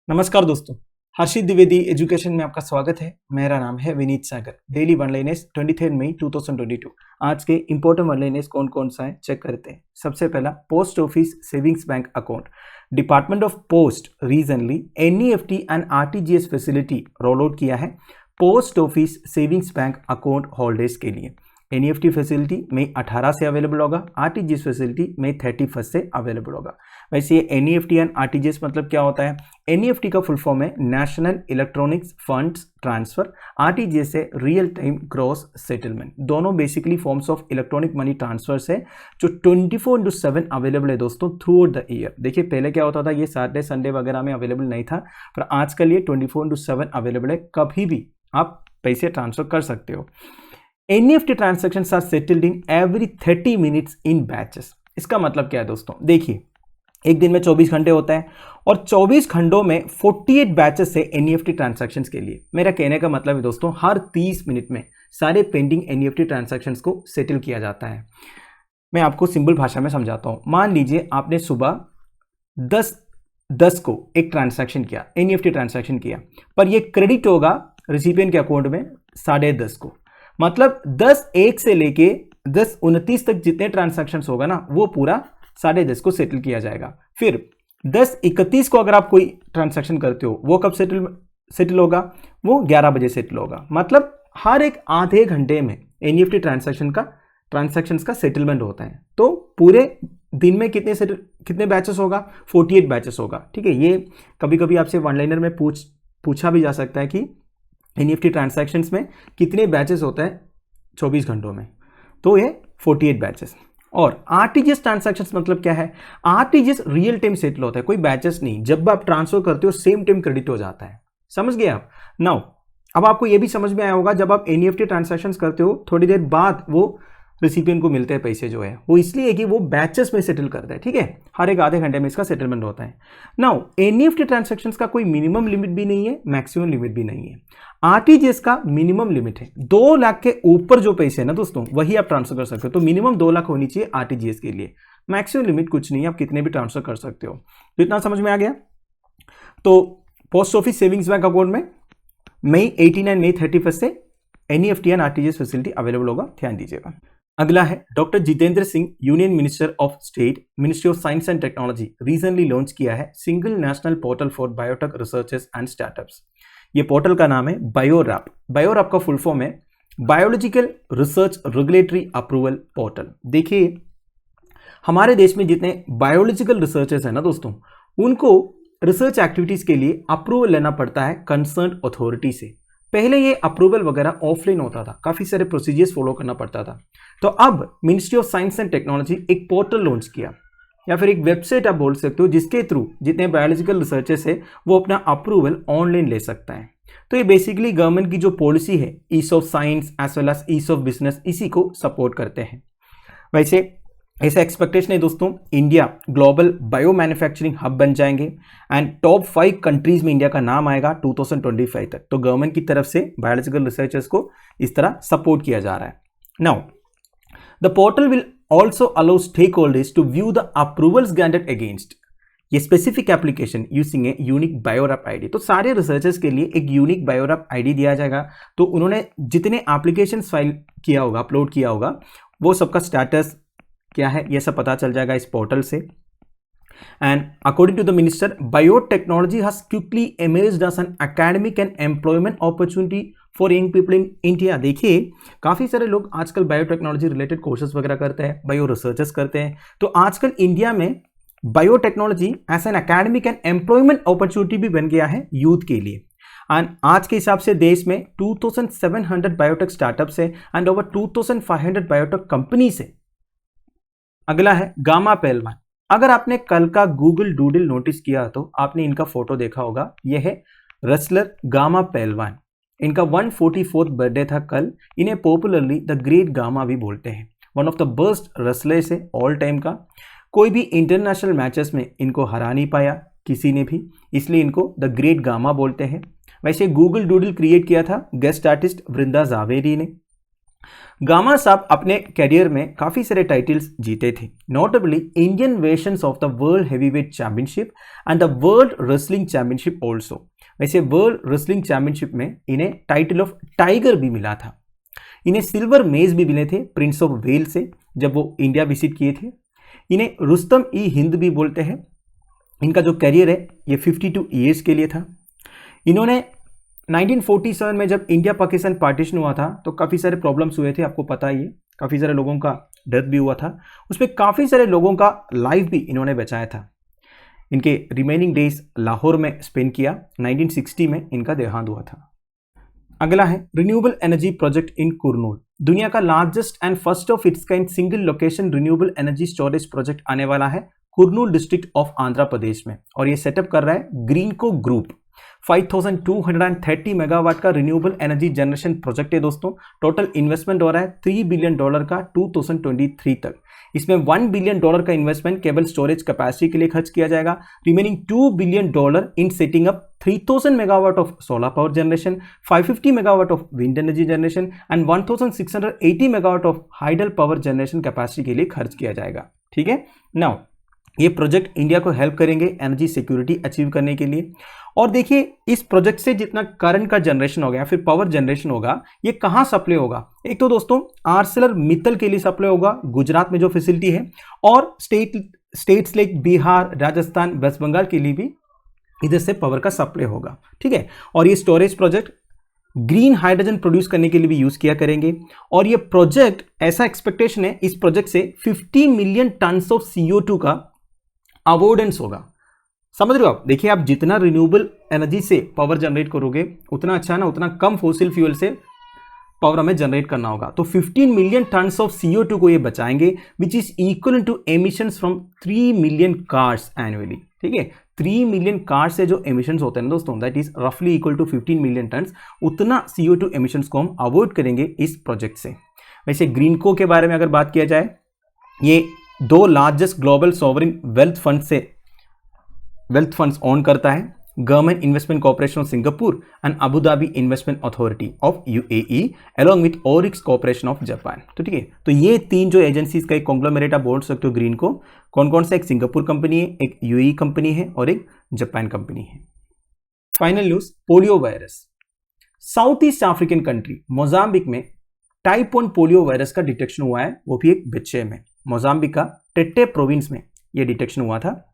नमस्कार दोस्तों, हर्षित द्विवेदी एजुकेशन में आपका स्वागत है। मेरा नाम है विनीत सागर। डेली वन लाइनर्स 23 मई 2022। आज के इंपॉर्टेंट वन लाइनर्स कौन कौन सा है चेक करते हैं। सबसे पहला, post office savings bank account. Department of post regionally NEFT and RTGS facility roll out किया है post office savings bank account holders के लिए। एनईएफटी फैसिलिटी मई 18 से अवेलेबल होगा, आरटीजीएस फैसिलिटी मई 31 से अवेलेबल होगा। वैसे ये एनईएफटी एंड आरटीजीएस मतलब क्या होता है? एनईएफटी का फुल फॉर्म है national electronics funds transfer, RTGS है रियल टाइम ग्रॉस सेटलमेंट। दोनों basically forms of electronic money transfers है जो 24/7 अवेलेबल है दोस्तों थ्रू आउट द ईयर। देखिए पहले क्या होता था, ये सैटरडे संडे वगैरह में अवेलेबल नहीं था, पर आजकल ये 24/7 अवेलेबल है, कभी भी आप पैसे ट्रांसफर कर सकते हो। NEFT transactions are settled in every 30 minutes in batches. इसका मतलब क्या है दोस्तों? देखिए एक दिन में 24 घंटे होता है और 24 घंटों में 48 बैचेस है एनईएफटी ट्रांजैक्शंस के लिए। मेरा कहने का मतलब है दोस्तों, हर 30 मिनट में सारे पेंडिंग एनईएफटी ट्रांजैक्शंस को सेटल किया जाता है। मैं आपको सिंपल भाषा में समझाता हूं। मान लीजिए आपने सुबह 10 को एक ट्रांजैक्शन किया, एनईएफटी ट्रांजैक्शन किया, पर यह क्रेडिट होगा रिसिपिएंट के अकाउंट में 10:30 को। मतलब 10:01 से लेके 10:29 तक जितने ट्रांजैक्शन होगा ना, वो पूरा 10:30 को सेटल किया जाएगा। फिर 10:31 को अगर आप कोई ट्रांजैक्शन करते हो, वो कब सेटल होगा? वो 11 बजे सेटल होगा। मतलब हर एक आधे घंटे में एनईएफटी ट्रांजैक्शंस का सेटलमेंट होता है। तो पूरे दिन में कितने बैचेस होगा? 48 बैचेस होगा। ठीक है, ये कभी कभी आपसे वन लाइनर में पूछा भी जा सकता है कि एनईएफटी ट्रांजैक्शंस में कितने बैचेस होता है 24 घंटों में, तो ये 48 बैचेस। और आरटीजीएस ट्रांजैक्शंस मतलब क्या है? आरटीजीएस रियल टाइम सेटल होता है, कोई बैचेस नहीं। जब आप ट्रांसफर करते हो सेम टाइम क्रेडिट हो जाता है। समझ गए आप? नाउ अब आपको यह भी समझ में आया होगा, जब आप एनईएफटी ट्रांजैक्शंस करते हो थोड़ी देर बाद वो रिसिपिएंट को मिलते हैं पैसे जो है, वो इसलिए कि वो बैचेस में सेटल करता है। ठीक है, हर एक आधे घंटे में इसका सेटलमेंट होता है। नाउ एनईएफटी ट्रांजैक्शंस का कोई मिनिमम लिमिट भी नहीं है, मैक्सिमम लिमिट भी नहीं है। आरटीजीएस का मिनिमम लिमिट है 2 लाख के ऊपर जो पैसे है ना दोस्तों, वही आप ट्रांसफर कर सकते हो। तो मिनिमम 2 लाख होनी चाहिए आरटीजीएस के लिए। मैक्सिमम लिमिट कुछ नहीं है, आप कितने भी ट्रांसफर कर सकते हो। तो इतना समझ में आ गया। तो post office savings bank account में मई 18 एंड मई 31 से NEFT and RTGS facility available होगा, ध्यान दीजिएगा। अगला है doctor Jitendra Singh, union minister of state, ministry of science and technology, recently launch किया है single national portal for biotech researchers and startups. ये पोर्टल का नाम है बायोरैप। बायोरैप का फुल फॉर्म है biological research regulatory approval portal. देखिए हमारे देश में जितने बायोलॉजिकल रिसर्चर्स हैं ना दोस्तों, उनको रिसर्च एक्टिविटीज के लिए अप्रूवल लेना पड़ता है कंसर्न अथॉरिटी से। पहले ये अप्रूवल वगैरह ऑफलाइन होता था, काफी सारे प्रोसीजर्स फॉलो करना पड़ता था। तो अब ministry of science and technology एक पोर्टल लॉन्च किया, या फिर एक वेबसाइट आप बोल सकते हो, जिसके थ्रू जितने बायोलॉजिकल रिसर्चर्स है वो अपना अप्रूवल ऑनलाइन ले सकता है। तो ये बेसिकली गवर्नमेंट की जो पॉलिसी है ease of science as well as ease of business, इसी को सपोर्ट करते हैं। वैसे ऐसा एक्सपेक्टेशन है दोस्तों, India global bio manufacturing hub बन जाएंगे एंड टॉप 5 कंट्रीज में इंडिया का नाम आएगा 2025 तक। तो गवर्नमेंट की तरफ से बायोलॉजिकल रिसर्चर्स को इस तरह सपोर्ट किया जा रहा है। Now the portal will also allow stakeholders to view the approvals granted against ये specific application using a unique biorap ID। तो सारे रिसर्चर्स के लिए एक यूनिक बायोरैप आईडी दिया जाएगा। तो उन्होंने जितने एप्लीकेशन फाइल किया होगा, अपलोड किया होगा, वो सबका स्टेटस क्या है ये सब पता चल जाएगा इस पोर्टल से। And according to the minister, biotechnology has quickly emerged as an academic and employment opportunity for young people in India. देखिए काफ़ी सारे लोग आजकल बायोटेक्नोलॉजी रिलेटेड कोर्सेज वगैरह करते हैं, बायो रिसर्चेस करते हैं। तो आजकल इंडिया में biotechnology as an academic and employment opportunity भी बन गया है यूथ के लिए। एंड आज के हिसाब से देश में 2700 बायोटेक स्टार्टअप्स है एंड ओवर 2500 बायोटेक कंपनीज है। अगला है गामा पहलवान। अगर आपने कल का गूगल डूडल नोटिस किया तो आपने इनका फोटो देखा होगा। यह है रेसलर गामा पहलवान। इनका 144th बर्थडे था कल। इन्हें पॉपुलरली द ग्रेट गामा भी बोलते हैं। One of the best wrestlers है ऑल टाइम का। कोई भी इंटरनेशनल मैचेस में इनको हरा नहीं पाया किसी ने भी, इसलिए इनको द ग्रेट गामा बोलते हैं। वैसे गूगल डूडल क्रिएट किया था गेस्ट आर्टिस्ट वृंदा जावेरी ने। गामा साहब अपने करियर में काफी सारे टाइटल्स जीते थे, notably Indian versions of the world heavyweight championship and the world wrestling championship also. वैसे वर्ल्ड रेसलिंग चैंपियनशिप में इन्हें टाइटल ऑफ टाइगर भी मिला था। इन्हें सिल्वर मेज भी मिले थे प्रिंस ऑफ वेल से जब वो इंडिया विजिट किए थे। इन्हें रुस्तम ई हिंद भी बोलते हैं। इनका जो करियर है ये 52 ईयर्स के लिए था। इन्होंने 1947 में जब इंडिया पाकिस्तान पार्टीशन हुआ था तो काफ़ी सारे प्रॉब्लम्स हुए थे, आपको पता ही है, काफ़ी सारे लोगों का डेथ भी हुआ था, उसमें काफ़ी सारे लोगों का लाइफ भी इन्होंने बचाया था। इनके रिमेनिंग डेज लाहौर में स्पेंड किया। 1960 में इनका देहांत हुआ था। अगला है renewable energy project in Kurnool. दुनिया का largest and first of its kind single location renewable energy storage project आने वाला है कुरनूल डिस्ट्रिक्ट ऑफ आंध्र प्रदेश में, और ये सेटअप कर रहा है ग्रीनको ग्रुप। 5230 मेगावाट का रिन्यूएबल एनर्जी जनरेशन प्रोजेक्ट है दोस्तों। टोटल इन्वेस्टमेंट हो रहा है $3 बिलियन का 2023 तक। इसमें $1 बिलियन का इन्वेस्टमेंट केबल स्टोरेज कैपेसिटी के लिए खर्च किया जाएगा। Remaining $2 billion in setting up 3000 megawatt of solar power generation, 550 megawatt of wind energy generation and 1680 megawatt of hydel power generation capacity के लिए खर्च किया जाएगा। ठीक है, नाउ ये प्रोजेक्ट इंडिया को हेल्प करेंगे एनर्जी सिक्योरिटी अचीव करने के लिए। और देखिए इस प्रोजेक्ट से जितना करंट का जनरेशन होगा या फिर पावर जनरेशन होगा ये कहाँ सप्लाई होगा। एक तो दोस्तों आर्सेलर मित्तल के लिए सप्लाई होगा गुजरात में जो फैसिलिटी है, और स्टेट्स लाइक बिहार, राजस्थान, वेस्ट बंगाल के लिए भी इधर से पावर का सप्लाई होगा। ठीक है, और ये storage project green hydrogen produce करने के लिए भी यूज किया करेंगे। और ये प्रोजेक्ट ऐसा एक्सपेक्टेशन है इस प्रोजेक्ट से 50 मिलियन टन ऑफ CO2 का अवॉर्डेंस होगा। समझ रहे हो आप? देखिए आप जितना रिन्यूएबल एनर्जी से पावर जनरेट करोगे उतना अच्छा ना, उतना कम फॉसिल फ्यूल से पावर हमें जनरेट करना होगा। तो 15 मिलियन टन ऑफ CO2 को ये बचाएंगे, which is equal to emissions from 3 million cars annually. ठीक है, 3 मिलियन कार से जो एमिशंस होते हैं दोस्तों, दैट इज रफली इक्वल टू 15 मिलियन टन। उतना CO2 एमिशंस को हम अवॉइड करेंगे इस प्रोजेक्ट से। वैसे ग्रीनको के बारे में अगर बात किया जाए, ये 2 largest global sovereign wealth funds own करता है, government investment corporation of Singapore and Abu Dhabi investment authority of UAE along with Orix corporation of Japan. तो ठीक है, तो ये 3 जो एजेंसीज का एक कॉन्ग्लोमेरेट आप बोल सकते हो ग्रीन को। कौन कौन सा? एक सिंगापुर कंपनी है, एक UAE कंपनी है और एक जापान कंपनी है। Final news, polio virus. South east African country Mozambique में टाइप 1 पोलियो वायरस का डिटेक्शन हुआ है, वो भी एक बच्चे में। मोजाम्बिक का टेटे प्रोविंस में ये डिटेक्शन हुआ था।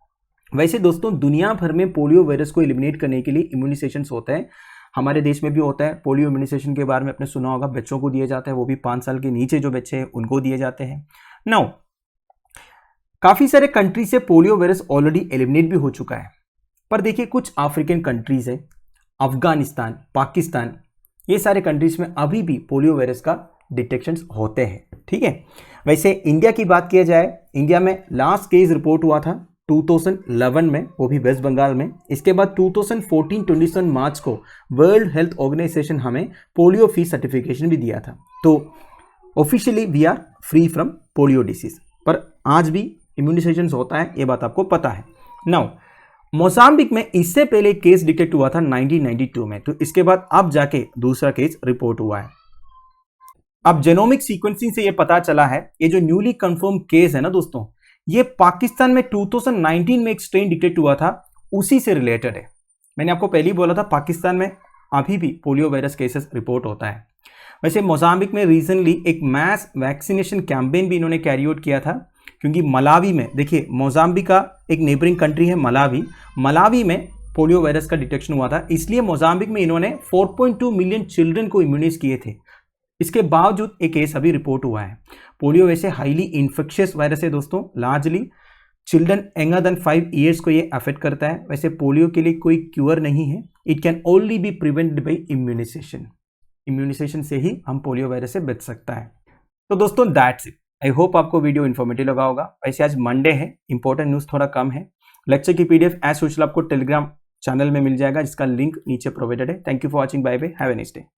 वैसे दोस्तों दुनिया भर में पोलियो वायरस को एलिमिनेट करने के लिए इम्यूनाइजेशंस होते हैं, हमारे देश में भी होता है। पोलियो इम्यूनाइजेशन के बारे में आपने सुना होगा, बच्चों को दिया जाता है, वो भी 5 साल के नीचे जो बच्चे हैं उनको दिए जाते हैं। नाउ काफी सारे कंट्री से पोलियो वायरस ऑलरेडी एलिमिनेट भी हो चुका है, पर देखिए कुछ अफ्रीकन कंट्रीज है, अफगानिस्तान, पाकिस्तान, ये सारे कंट्रीज में अभी भी पोलियो वायरस का डिटेक्शन होते हैं। ठीक है, वैसे इंडिया की बात किया जाए, इंडिया में लास्ट केस रिपोर्ट हुआ था 2011 में, वो भी वेस्ट बंगाल में। इसके बाद 2014-21 मार्च को वर्ल्ड हेल्थ ऑर्गेनाइजेशन हमें पोलियो फ्री सर्टिफिकेशन भी दिया था। तो officially we are free from polio disease, पर आज भी इम्यूनाइजेशन होता है, ये बात आपको पता है। नाउ मोजाम्बिक में इससे पहले केस डिटेक्ट हुआ था 1992 में, तो इसके बाद अब जाके दूसरा केस रिपोर्ट हुआ है। अब जेनोमिक सीक्वेंसिंग से ये पता चला है, ये जो न्यूली कंफर्म केस है ना दोस्तों, ये पाकिस्तान में 2019 में एक स्ट्रेन डिटेक्ट हुआ था, उसी से रिलेटेड है। मैंने आपको पहले ही बोला था पाकिस्तान में अभी भी पोलियो वायरस केसेस रिपोर्ट होता है। वैसे मोजाम्बिक में रिसेंटली एक मैस वैक्सीनेशन कैंपेन भी इन्होंने कैरी आउट किया था, क्योंकि मलावी में, देखिए मोजाम्बिक का एक नेबरिंग कंट्री है मलावी में पोलियो वायरस का डिटेक्शन हुआ था, इसलिए मोजाम्बिक में इन्होंने 4.2 मिलियन चिल्ड्रन को इम्यूनाइज किए थे। इसके बावजूद एक केस अभी रिपोर्ट हुआ है। पोलियो वैसे हाईली इन्फेक्शियस वायरस है दोस्तों, largely children younger than 5 years को ये अफेक्ट करता है। वैसे पोलियो के लिए कोई क्योर नहीं है, it can only be prevented by immunisation से ही हम पोलियो वायरस से बच सकता है। तो दोस्तों दैट्स इट। आई होप आपको वीडियो इन्फॉर्मेटिव लगा होगा। वैसे आज मंडे है, इंपॉर्टेंट न्यूज़ थोड़ा कम है। लेक्चर की PDF एज यूजुअल आपको टेलीग्राम चैनल में मिल जाएगा, जिसका लिंक नीचे प्रोवाइडेड है। Thank you for watching, bye bye, have a nice day.